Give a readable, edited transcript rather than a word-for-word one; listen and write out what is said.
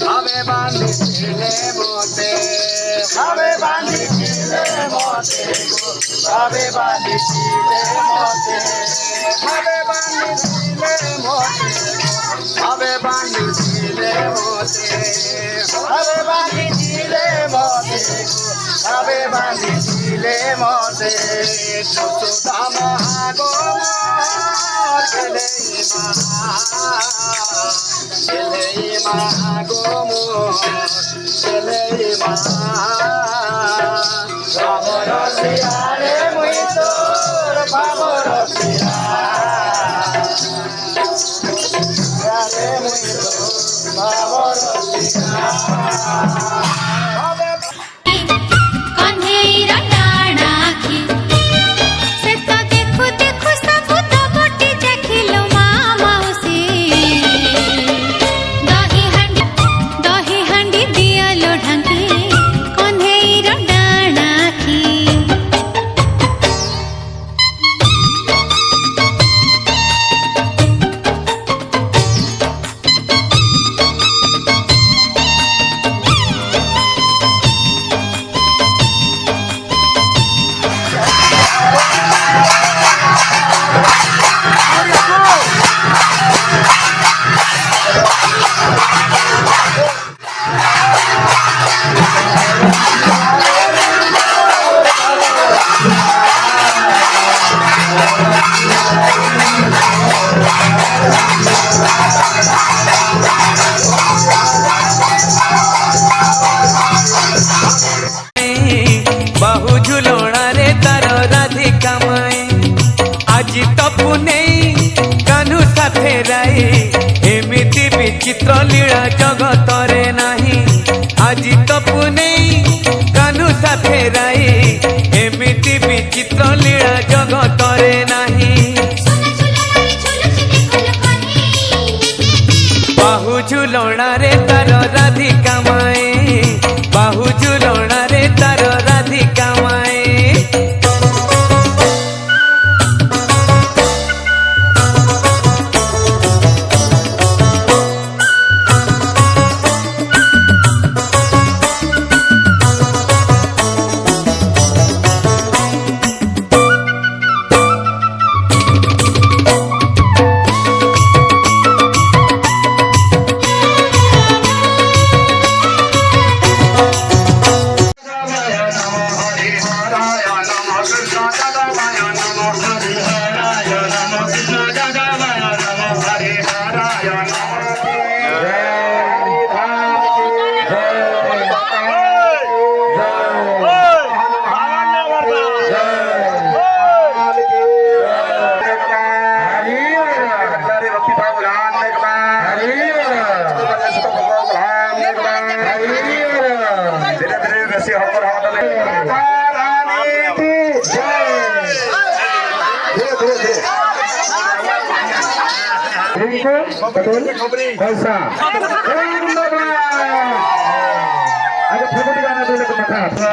ভাবে বাঁধিছিলে মতে ভাবে বাঁধিছিলে মতে ভাবে বাঁধিছিলে মতে ভাবে বাঁধিছিলে মতে ভাবে বাঁধিছিলে মতে ভাবে বাঁধিছিলে মতে ভাবে বাঁধিছিলে মতে যশোদা মহাগমর গেলেই মহাগমর গেলেই বাবর সিয়ারে মুই তোর বাবর সিয়ারে মুই তোর বাবর সিয়া बहु झुलना रे तार राधिका माई आज तपु नहीं कान्हू साथे राई एमिति विचित्र लीला जगत रे नहीं आज तपु नहीं कान्हू साथे राई एमिति विचित्र लीला जगत रे नहीं बहु झुलना रे तार राधिका माई बहु झुलना रे तार राधिका माई betul Elsa ada foto di mana dulu ke mata